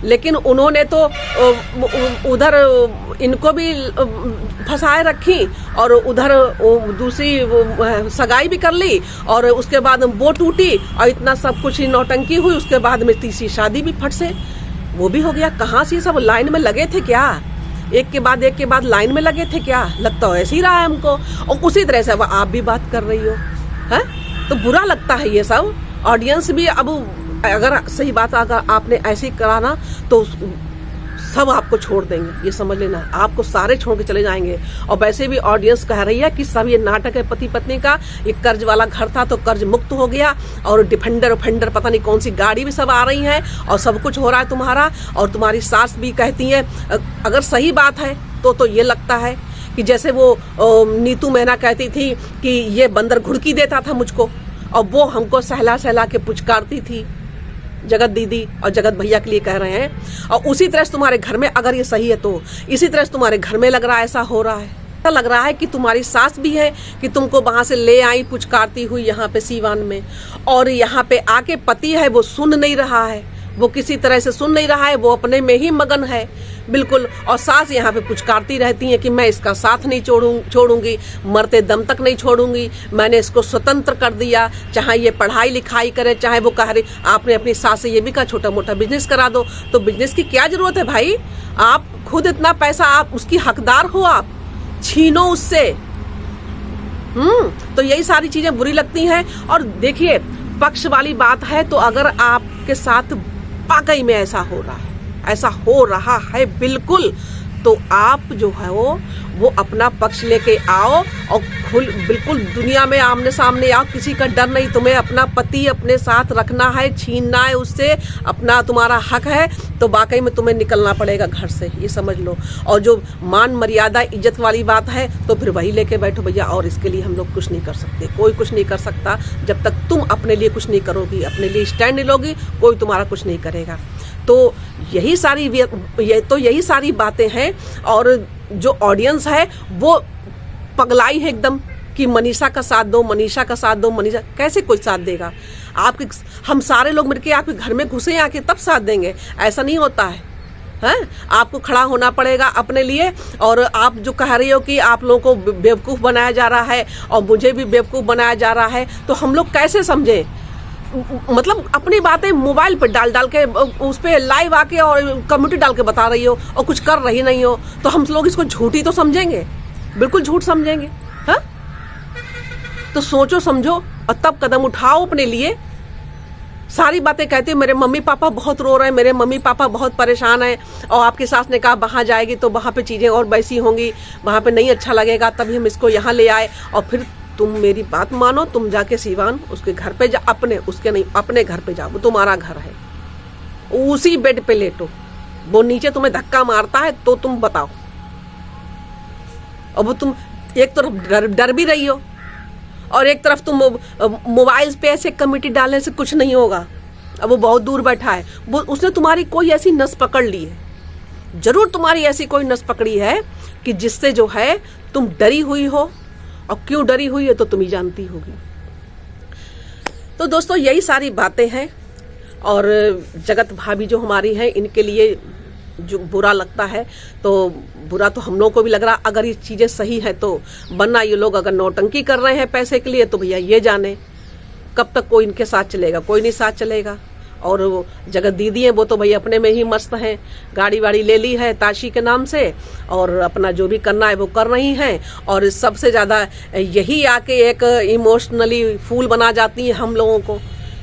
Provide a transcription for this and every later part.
लेकिन उन्होंने तो उधर इनको भी फंसाए रखी और उधर दूसरी सगाई भी कर ली और उसके बाद वो टूटी और इतना सब कुछ नौटंकी हुई। उसके बाद में तीसरी शादी भी फट से वो भी हो गया। कहाँ से सब लाइन में लगे थे क्या? एक के बाद लाइन में लगे थे क्या? लगता हो ऐसे ही रहा है हमको। और उसी तरह से अब आप भी बात कर रही हो, है तो बुरा लगता है ये सब। ऑडियंस भी अब अगर सही बात अगर आपने ऐसे ही कराना तो सब आपको छोड़ देंगे, ये समझ लेना। आपको सारे छोड़ के चले जाएंगे। और वैसे भी ऑडियंस कह रही है कि सब ये नाटक है पति पत्नी का। ये कर्ज वाला घर था तो कर्ज मुक्त हो गया और डिफेंडर ऑफेंडर पता नहीं कौन सी गाड़ी भी सब आ रही है और सब कुछ हो रहा है तुम्हारा। और तुम्हारी सास भी कहती है, अगर सही बात है तो ये लगता है कि जैसे वो नीतू मेहना कहती थी कि ये बंदर घुड़की देता था मुझको और वो हमको सहला सहला के पुचकारती थी। जगत दीदी और जगत भैया के लिए कह रहे हैं। और उसी तरह से तुम्हारे घर में अगर ये सही है तो इसी तरह से तुम्हारे घर में लग रहा है ऐसा हो रहा है। ऐसा लग रहा है कि तुम्हारी सास भी है कि तुमको वहां से ले आई पुचकारती हुई यहाँ पे सीवान में, और यहाँ पे आके पति है वो सुन नहीं रहा है, वो किसी तरह से सुन नहीं रहा है, वो अपने में ही मगन है बिल्कुल। और सास यहाँ पे पुचकारती रहती है कि मैं इसका साथ नहीं छोड़ूंगी, मरते दम तक नहीं छोड़ूंगी, मैंने इसको स्वतंत्र कर दिया, चाहे ये पढ़ाई लिखाई करे, चाहे वो कह रही। आपने अपनी सास से ये भी कहा छोटा मोटा बिजनेस करा दो, तो बिजनेस की क्या जरूरत है भाई? आप खुद इतना पैसा, आप उसकी हकदार हो, आप छीनो उससे। तो यही सारी चीजें बुरी लगती हैं। और देखिए पक्ष वाली बात है तो अगर आपके साथ वाकई में ऐसा हो रहा है बिल्कुल, तो आप जो है वो अपना पक्ष लेके आओ और बिल्कुल दुनिया में आमने सामने आओ। किसी का डर नहीं, तुम्हें अपना पति अपने साथ रखना है, छीनना है उससे, अपना तुम्हारा हक है तो वाकई में तुम्हें निकलना पड़ेगा घर से, ये समझ लो। और जो मान मर्यादा इज्जत वाली बात है तो फिर वही लेके बैठो भैया। और इसके लिए हम लोग कुछ नहीं कर सकते, कोई कुछ नहीं कर सकता जब तक तुम अपने लिए कुछ नहीं करोगी, अपने लिए स्टैंड नहीं लोगी, कोई तुम्हारा कुछ नहीं करेगा। तो यही सारी बातें हैं। और जो ऑडियंस है वो पगलाई है एकदम कि मनीषा का साथ दो, मनीषा का साथ दो। मनीषा कैसे कोई साथ देगा? आपके हम सारे लोग मिलके आपके घर में घुसे आके तब साथ देंगे, ऐसा नहीं होता है। हैं? आपको खड़ा होना पड़ेगा अपने लिए। और आप जो कह रही हो कि आप लोगों को बेवकूफ़ बनाया जा रहा है और मुझे भी बेवकूफ़ बनाया जा रहा है, तो हम लोग कैसे समझे? मतलब अपनी बातें मोबाइल पर डाल के उस पर लाइव आके और कम्युनिटी डाल के बता रही हो और कुछ कर रही नहीं हो, तो हम लोग इसको झूठी तो समझेंगे, बिल्कुल झूठ समझेंगे। हाँ, तो सोचो समझो और तब कदम उठाओ अपने लिए। सारी बातें कहते मेरे मम्मी पापा बहुत रो रहे हैं, मेरे मम्मी पापा बहुत परेशान हैं, और आपकी सास ने कहा वहाँ जाएगी तो वहाँ पे चीज़ें और वैसी होंगी, वहाँ पे नहीं अच्छा लगेगा, तभी हम इसको यहाँ ले आए। और फिर तुम मेरी बात मानो, तुम जाके सीवान उसके घर पे जा, अपने घर पे जाओ, वो तुम्हारा घर है, उसी बेड पे लेटो, वो नीचे तुम्हें धक्का मारता है तो तुम बताओ। और वो तुम एक तरफ डर भी रही हो और एक तरफ तुम मोबाइल पे ऐसे कमेटी डालने से कुछ नहीं होगा। अब वो बहुत दूर बैठा है, वो उसने तुम्हारी कोई ऐसी नस पकड़ ली है, जरूर तुम्हारी ऐसी कोई नस पकड़ी है कि जिससे जो है तुम डरी हुई हो, और क्यों डरी हुई है तो तुम ही जानती होगी। तो दोस्तों यही सारी बातें हैं। और जगत भाभी जो हमारी हैं, इनके लिए जो बुरा लगता है तो बुरा तो हम लोगों को भी लग रहा। अगर ये चीज़ें सही है तो वरना ये लोग अगर नौटंकी कर रहे हैं पैसे के लिए तो भैया ये जाने कब तक कोई इनके साथ चलेगा, कोई नहीं साथ चलेगा। और वो जगत दीदी हैं वो तो भैया अपने में ही मस्त हैं, गाड़ी वाड़ी ले ली है ताशी के नाम से और अपना जो भी करना है वो कर रही हैं। और सबसे ज़्यादा यही आके एक इमोशनली फूल बना जाती हैं, हम लोगों को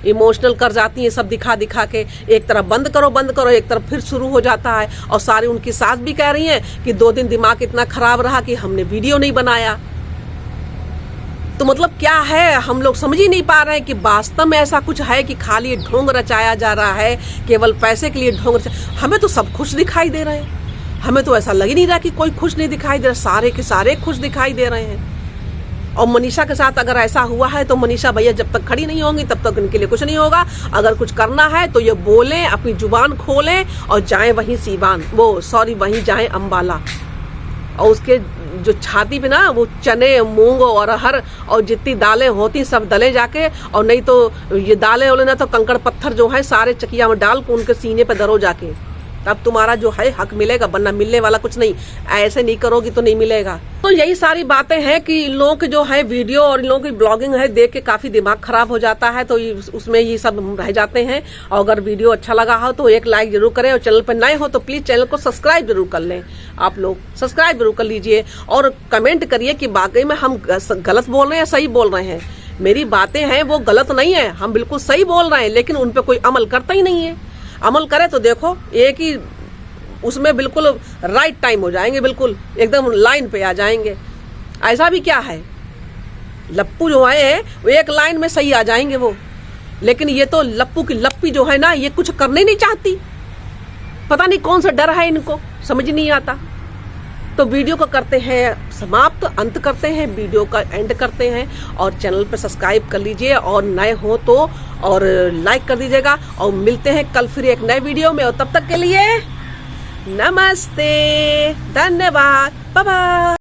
इमोशनल कर जाती हैं सब दिखा दिखा के। एक तरफ बंद करो, एक तरफ फिर शुरू हो जाता है। और सारी उनकी सास भी कह रही हैं कि 2 दिन दिमाग इतना खराब रहा कि हमने वीडियो नहीं बनाया। तो मतलब क्या है, हम लोग समझ ही नहीं पा रहे हैं कि वास्तव में ऐसा कुछ है कि खाली ढोंग रचाया जा रहा है, केवल पैसे के लिए ढोंग हमें तो सब खुश दिखाई दे रहे हैं, हमें तो ऐसा लग ही नहीं रहा कि कोई खुश नहीं दिखाई दे रहा, सारे के सारे खुश दिखाई दे रहे हैं। और मनीषा के साथ अगर ऐसा हुआ है तो मनीषा भैया जब तक खड़ी नहीं होंगी तब तक इनके लिए कुछ नहीं होगा। अगर कुछ करना है तो ये बोलें, अपनी जुबान खोलें और जाएं वहीं सीवान, वहीं जाएं अम्बाला। और उसके जो छाती पे ना वो चने, मूंग और अरहर और जितनी दालें होती सब दले जाके, और नहीं तो ये दालें वाले ना तो कंकड़ पत्थर जो है सारे चकिया में डाल को उनके सीने पे दरो जाके, तब तुम्हारा जो है हक मिलेगा, वरना मिलने वाला कुछ नहीं। ऐसे नहीं करोगी तो नहीं मिलेगा। तो यही सारी बातें हैं कि इन लोगों की जो है वीडियो और इन लोगों की ब्लॉगिंग है देख के काफी दिमाग खराब हो जाता है, तो उसमें ये सब रह जाते हैं। और अगर वीडियो अच्छा लगा हो तो एक लाइक जरूर करें, और चैनल पर नए हो तो प्लीज चैनल को सब्सक्राइब जरूर कर लें। आप लोग सब्सक्राइब जरूर कर लीजिए और कमेंट करिए कि वाकई में हम गलत बोल रहे हैं या सही बोल रहे हैं। मेरी बातें हैं वो गलत नहीं है, हम बिल्कुल सही बोल रहे हैं, लेकिन उन पर कोई अमल करता ही नहीं है। अमल करे तो देखो एक ही उसमें बिल्कुल राइट टाइम हो जाएंगे, बिल्कुल एकदम लाइन पे आ जाएंगे। ऐसा भी क्या है, लप्पू जो है वो एक लाइन में सही आ जाएंगे वो, लेकिन ये तो लप्पू की लप्पी जो है ना, ये कुछ करने नहीं चाहती। पता नहीं कौन सा डर है इनको, समझ नहीं आता। तो वीडियो को करते हैं समाप्त, अंत करते हैं, वीडियो का एंड करते हैं। और चैनल पर सब्सक्राइब कर लीजिए और नए हो तो और लाइक कर दीजिएगा। और मिलते हैं कल फिर एक नए वीडियो में, और तब तक के लिए नमस्ते, धन्यवाद, बाय बाय।